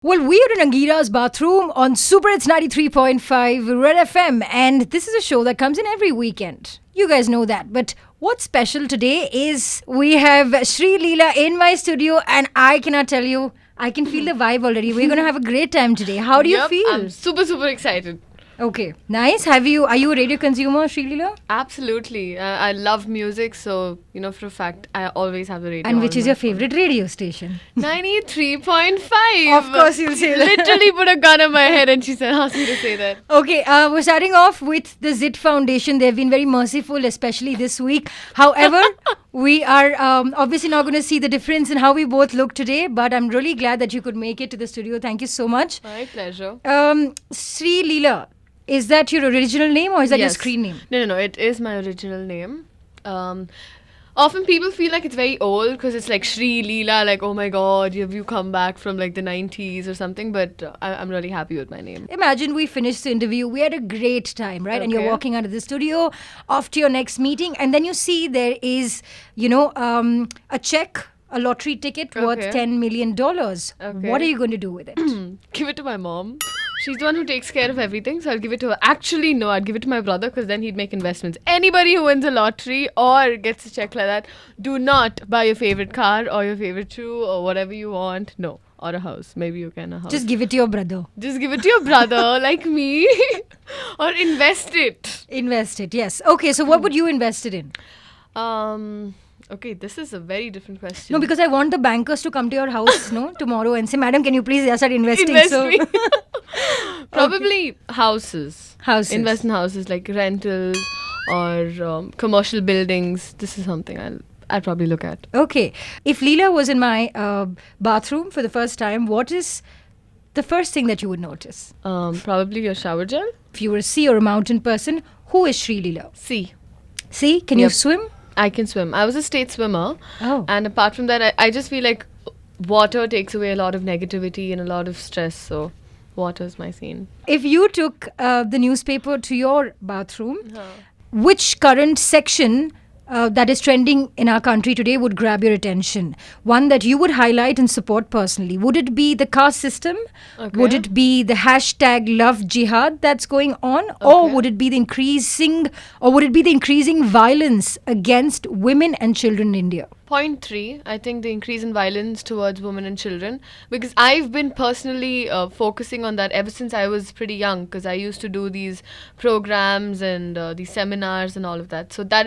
Well, we are in Angira's Baat-Room on Super It's 93.5 Red FM, and this is a show that comes in every weekend. You guys know that. But what's special today is we have Sreeleela in my studio, and I cannot tell you, I can feel the vibe already. We're going to have a great time today. How do you feel? I'm super excited. Okay, nice. Are you a radio consumer, Sreeleela? Absolutely. I love music, so, for a fact, I always have the radio And which on is my your phone. favorite radio station? 93.5. Of course you'll say that. Literally put a gun on my head and she said, ask me to say that. Okay, we're starting off with the Zit Foundation. They've been very merciful, especially this week. However, we are obviously not going to see the difference in how we both look today, but I'm really glad that you could make it to the studio. Thank you so much. My pleasure. Sreeleela, is that your original name or is that your Yes. screen name? No. It is my original name. Often people feel like it's very old because it's like Sreeleela, like, oh my god, have you come back from like the 90s or something? But I'm really happy with my name. Imagine we finished the interview. We had a great time, right? And you're Okay. walking out of the studio off to your next meeting. And then you see there is, a check, a lottery ticket worth Okay. $10 million. What are you going to do with it? Give it to my mom. She's the one who takes care of everything, so I'll give it to her. Actually, no, I'd give it to my brother because then he'd make investments. Anybody who wins a lottery or gets a check like that, do not buy your favorite car or your favorite shoe or whatever you want. No. Or a house. Maybe you can a house. Just give it to your brother. Just give it to your brother, like me. Or invest it. Invest it, yes. Okay, so what would you invest it in? Okay, this is a very different question. No, because I want the bankers to come to your house tomorrow and say, Madam, can you please start investing? Invest So- me. Probably houses. Houses. Invest in houses like rentals or commercial buildings. This is something I'd probably look at. Okay. If Leela was in my bathroom for the first time, what is the first thing that you would notice? Probably your shower gel. If you were a sea or a mountain person, who is Sreeleela? See, Sea? Can you Yep. swim? I can swim. I was a state swimmer. Oh. And apart from that, I just feel like water takes away a lot of negativity and a lot of stress. So water is my scene. If you took the newspaper to your bathroom, which current section that is trending in our country today would grab your attention? One that you would highlight and support personally. Would it be the caste system? Okay. Would it be the hashtag love jihad that's going on? Or Okay. would it be the increasing violence against women and children in India? Point 3, I think the increase in violence towards women and children, because I've been personally focusing on that ever since I was pretty young, because I used to do these programs and these seminars and all of that. So that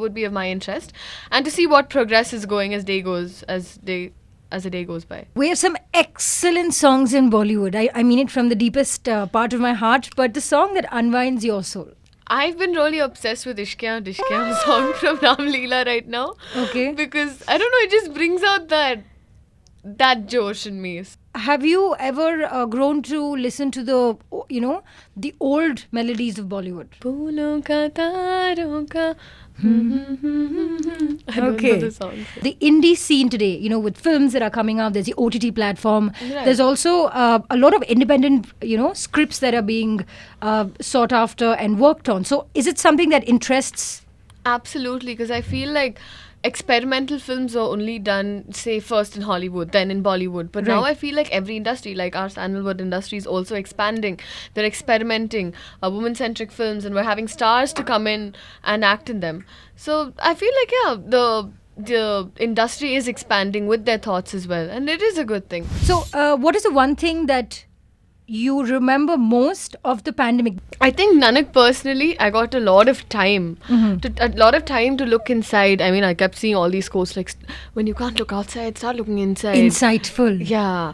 would be of my interest, and to see what progress is going as the day goes by. We have some excellent songs in Bollywood. I mean it from the deepest part of my heart, but the song that unwinds your soul. I've been really obsessed with Ishqiyan Dishqiyan song from Ramleela right now. Okay. Because I don't know, it just brings out that Josh in me. Have you ever grown to listen to the old melodies of Bollywood? Phoolon ka taron ka. I don't Okay. know the song. The indie scene today, with films that are coming out, there's the OTT platform. Right. There's also a lot of independent, scripts that are being sought after and worked on. So is it something that interests? Absolutely, because I feel like experimental films are only done, say, first in Hollywood, then in Bollywood. But now Right. I feel like every industry, like our Sandalwood industry, is also expanding. They're experimenting women-centric films, and we're having stars to come in and act in them. So I feel like, the industry is expanding with their thoughts as well, and it is a good thing. So what is the one thing that you remember most of the pandemic? I think Nanak personally, I got a lot of time, to look inside. I mean, I kept seeing all these quotes like, when you can't look outside, start looking inside. Insightful. Yeah,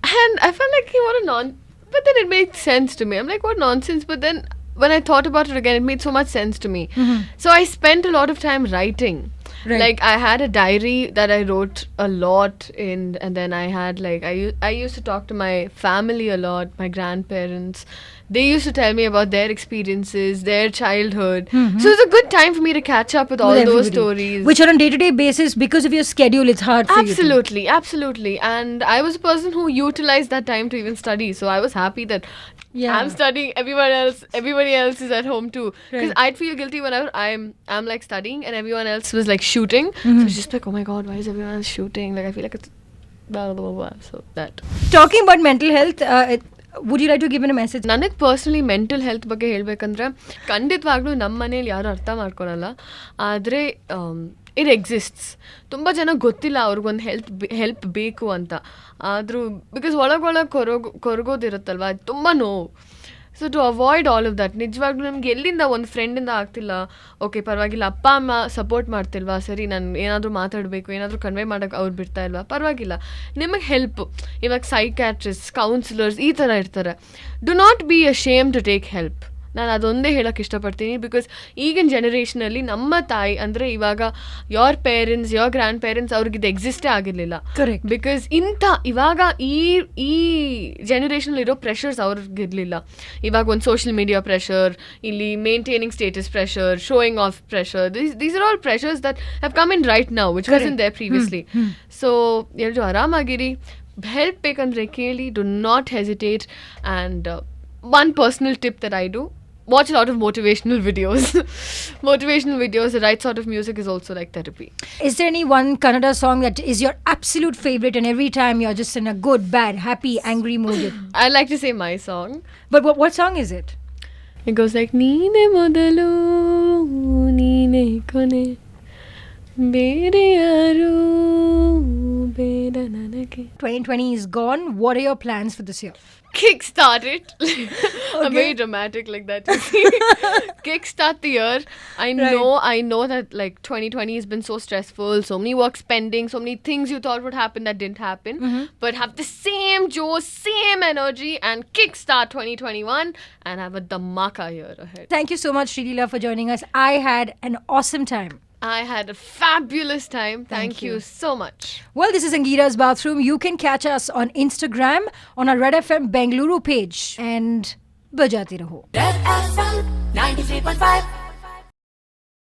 and I felt like, what a but then it made sense to me. I'm like, what nonsense? But then when I thought about it again, it made so much sense to me. So I spent a lot of time writing. Right. Like I had a diary that I wrote a lot in, and then I had like I used to talk to my family a lot, my grandparents. They used to tell me about their experiences, their childhood. So it was a good time for me to catch up with all With those everybody. stories. Which are on day-to-day basis, because of your schedule, it's hard for you to. Absolutely. And I was a person who utilized that time to even study. So I was happy that Yeah. I'm studying, everybody else is at home too. Because Right. I'd feel guilty whenever I'm like studying and everyone else was like shooting. So it's just like, oh my god, why is everyone else shooting? Like I feel like it's blah, blah, blah. So that. Talking about mental health, would you like to give in a message? ನನಗೆ personally mental health ಬಗ್ಗೆ ಹೇಳಬೇಕಂದ್ರೆ ಖಂಡಿತವಾಗ್ಲೂ ನಮ್ಮ ಮನೇಲಿ ಯಾರೂ ಅರ್ಥ ಮಾಡ್ಕೊಳಲ್ಲ. ಆದರೆ it exists. ತುಂಬ ಜನ ಗೊತ್ತಿಲ್ಲ ಅವ್ರಿಗೊಂದು ಹೆಲ್ಪ್ ಬೇಕು ಅಂತ. ಆದರೂ ಬಿಕಾಸ್ ಒಳಗೊಳಗೆ ಕೊರಗೋದಿರುತ್ತಲ್ವ, ಅದು ತುಂಬ ನೋವು. So to avoid all of that, ನಿಜವಾಗ್ಲೂ ನಮ್ಗೆ ಎಲ್ಲಿಂದ ಒಂದು ಫ್ರೆಂಡಿಂದ ಆಗ್ತಿಲ್ಲ, ಓಕೆ ಪರವಾಗಿಲ್ಲ, ಅಪ್ಪ ಅಮ್ಮ ಸಪೋರ್ಟ್ ಮಾಡ್ತಿಲ್ವಾ, ಸರಿ ನಾನು ಏನಾದರೂ ಮಾತಾಡಬೇಕು, ಏನಾದರೂ ಕನ್ವೆ ಮಾಡೋಕ್ಕೆ ಅವ್ರು ಬಿಡ್ತಾ ಇಲ್ವಾ, ಪರವಾಗಿಲ್ಲ, ನಿಮಗೆ ಹೆಲ್ಪ್. ಇವಾಗ ಸೈಕ್ಯಾಟ್ರಿಸ್ಟ್, ಕೌನ್ಸಿಲರ್ಸ್ ಈ ಥರ ಇರ್ತಾರೆ. Do not be ashamed to take help. ನಾನು ಅದೊಂದೇ ಹೇಳೋಕ್ಕೆ ಇಷ್ಟಪಡ್ತೀನಿ. ಬಿಕಾಸ್ ಈಗಿನ ಜನ್ರೇಷನಲ್ಲಿ ನಮ್ಮ ತಾಯಿ ಅಂದರೆ ಇವಾಗ your parents, your grandparents, ಅವ್ರಿಗಿದು ಎಕ್ಸಿಸ್ಟೇ ಆಗಿರಲಿಲ್ಲ. ಕರೆಕ್ಟ್. ಬಿಕಾಸ್ ಇವಾಗ ಈ ಜನ್ರೇಷನಲ್ಲಿರೋ ಪ್ರೆಷರ್ಸ್ ಅವ್ರಿಗಿರಲಿಲ್ಲ. ಇವಾಗ ಒಂದು ಸೋಷಿಯಲ್ ಮೀಡಿಯಾ ಪ್ರೆಷರ್, ಇಲ್ಲಿ maintaining status pressure, showing of pressure, these are all pressures that have come in right now which was in their previously. So ಎಲ್ಲರೂ ಆರಾಮಾಗಿರಿ, help ಬೇಕಂದರೆ ಕೇಳಿ, do not hesitate. And one personal tip that I do, watch a lot of motivational videos. The right sort of music is also like therapy. Is there any one Kannada song that is your absolute favorite and every time you're just in a good, bad, happy, angry mood? I like to say my song. But what song is it? It goes like Neene modalu neene kone bere yaru beda nanage. 2020 is gone. What are your plans for this year? Kickstart it. I'm very dramatic like that, you see. Kickstart the year. I know that like 2020 has been so stressful, so many works pending, so many things you thought would happen that didn't happen. But have the same joy, same energy, and kickstart 2021 and have a dhamaka year ahead. Thank you so much, Sreeleela, for joining us. I had an awesome time. I had a fabulous time. Thank you so much. Well, this is Angira's Baat-Room. You can catch us on Instagram on our Red FM Bengaluru page. And bajati raho. Red FM 93.5